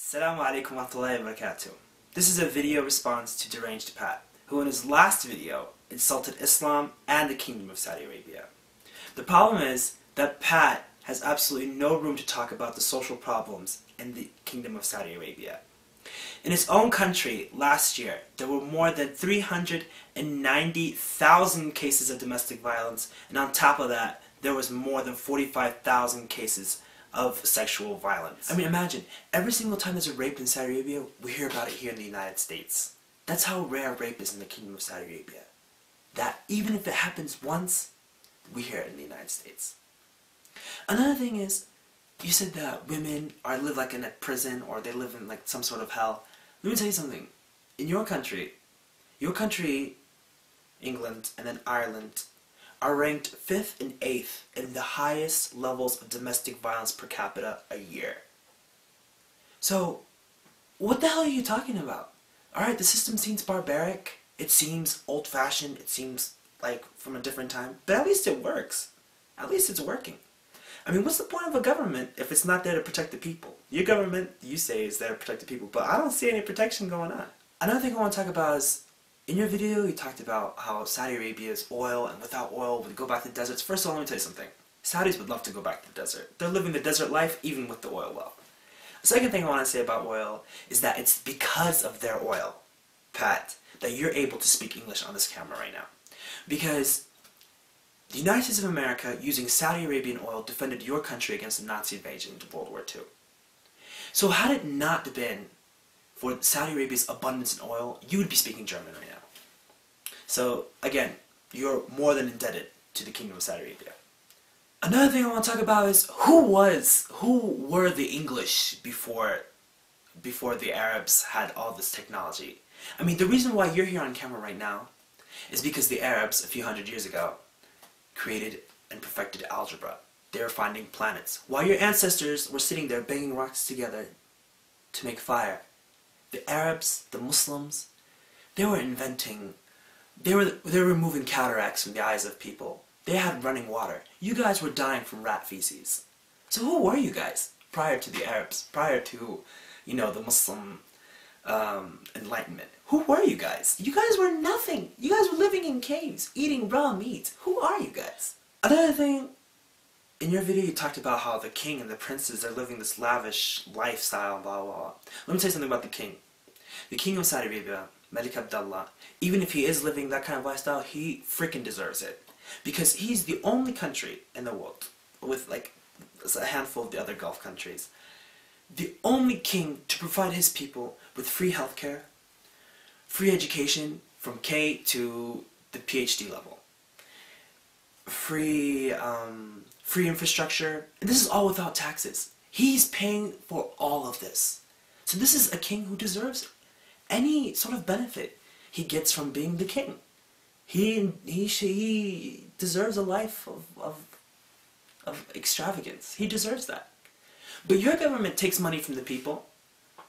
Assalamu alaikum wa rahmatullahi wa barakatuh. This is a video response to Deranged Pat, who in his last video insulted Islam and the Kingdom of Saudi Arabia. The problem is that Pat has absolutely no room to talk about the social problems in the Kingdom of Saudi Arabia. In his own country, last year, there were more than 390,000 cases of domestic violence, and on top of that, there was more than 45,000 cases of sexual violence. I mean, imagine, every single time there's a rape in Saudi Arabia, we hear about it here in the United States. That's how rare rape is in the Kingdom of Saudi Arabia. That even if it happens once, we hear it in the United States. Another thing is, you said that women live like in a prison, or they live in like some sort of hell. Let me tell you something. In your country, England, and then Ireland, are ranked 5th and 8th in the highest levels of domestic violence per capita a year. So, what the hell are you talking about? Alright, the system seems barbaric, it seems old-fashioned, it seems like from a different time, but at least it works. At least it's working. I mean, what's the point of a government if it's not there to protect the people? Your government, you say, is there to protect the people, but I don't see any protection going on. Another thing I want to talk about is, in your video, you talked about how Saudi Arabia's oil, and without oil, would go back to the deserts. First of all, let me tell you something. Saudis would love to go back to the desert. They're living the desert life, even with the oil well. The second thing I want to say about oil is that it's because of their oil, Pat, that you're able to speak English on this camera right now. Because the United States of America, using Saudi Arabian oil, defended your country against the Nazi invasion into World War II. So had it not been for Saudi Arabia's abundance in oil, you would be speaking German right now. So, again, you're more than indebted to the Kingdom of Saudi Arabia. Another thing I want to talk about is, who were the English before the Arabs had all this technology? I mean, the reason why you're here on camera right now is because the Arabs, a few hundred years ago, created and perfected algebra. They were finding planets. While your ancestors were sitting there banging rocks together to make fire, the Arabs, the Muslims, they were inventing, they were removing cataracts from the eyes of people. They had running water. You guys were dying from rat feces. So who were you guys prior to the Arabs, prior to, you know, the Muslim enlightenment? Who were you guys? You guys were nothing. You guys were living in caves, eating raw meat. Who are you guys? Another thing, in your video you talked about how the king and the princes are living this lavish lifestyle, blah, blah, blah. Let me tell you something about the king. The king of Saudi Arabia, Malik Abdullah, even if he is living that kind of lifestyle, he freaking deserves it. Because he's the only country in the world, with like a handful of the other Gulf countries, the only king to provide his people with free healthcare, free education from K to the PhD level, free infrastructure, and this is all without taxes. He's paying for all of this. So this is a king who deserves any sort of benefit he gets from being the king. He deserves a life of extravagance. He deserves that. But your government takes money from the people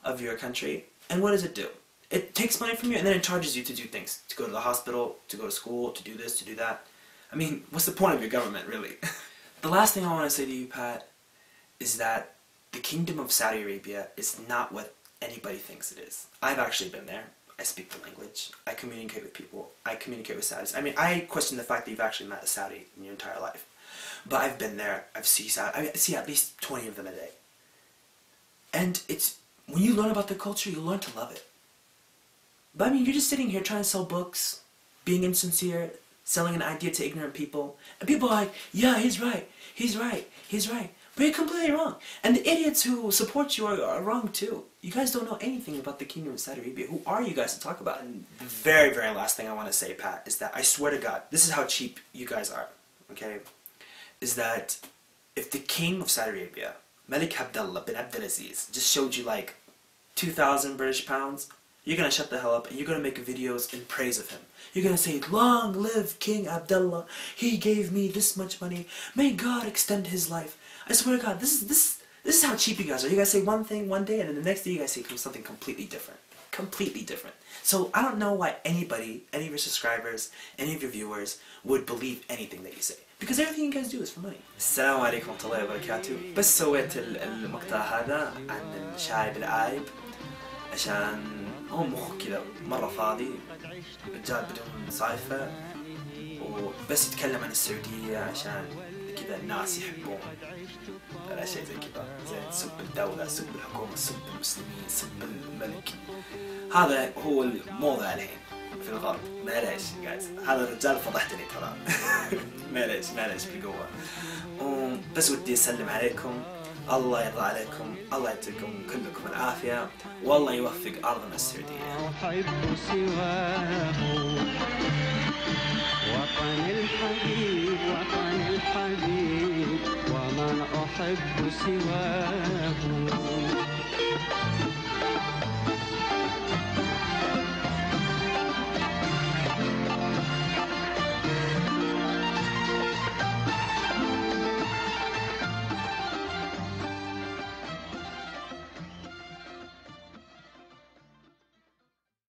of your country, and what does it do? It takes money from you and then it charges you to do things. To go to the hospital, to go to school, to do this, to do that. I mean, what's the point of your government, really? The last thing I want to say to you, Pat, is that the Kingdom of Saudi Arabia is not what anybody thinks it is. I've actually been there. I speak the language. I communicate with people. I communicate with Saudis. I mean, I question the fact that you've actually met a Saudi in your entire life. But I've been there. I see at least 20 of them a day. And it's, when you learn about the culture, you learn to love it. But I mean, you're just sitting here trying to sell books, being insincere, selling an idea to ignorant people. And people are like, yeah, he's right, he's right, he's right. But you're completely wrong. And the idiots who support you are wrong too. You guys don't know anything about the Kingdom of Saudi Arabia. Who are you guys to talk about? And the very, very last thing I want to say, Pat, is that I swear to God, this is how cheap you guys are, okay? Is that if the King of Saudi Arabia, Malik Abdullah bin Abdulaziz, just showed you like 2,000 British pounds, you're going to shut the hell up and you're going to make videos in praise of him. You're going to say, long live King Abdullah, he gave me this much money, may God extend his life. I swear to God, this is how cheap you guys are. You guys say one thing one day and then the next day you guys say something completely different. Come completely different. So I don't know why anybody, any of your subscribers, any of your viewers would believe anything that you say. Because everything you guys do is for money. السلام عليكم ورحمة الله وبركاته. بس سويت المقطع هذا عن الشايب العايب عشان هو مخه كذا مرة فاضي، رجال بدون صايفة، وبس يتكلم عن السعودية عشان كذا الناس يحبون الأشياء زي كذا، زي سب الدولة، سب الحكومة، سب المسلمين، سب الملك. هذا هو الموضة الحين في الغرب. معليش جايز، هذا الرجال فضحتني ترى. معليش بالقوة. بس ودي أسلم عليكم، الله يرضى عليكم، الله يعطيكم كلكم العافية، والله يوفق أرضنا السعودية. أحب سواه وطني الحبيب، وطني الحبيب، ومن أحب سواه.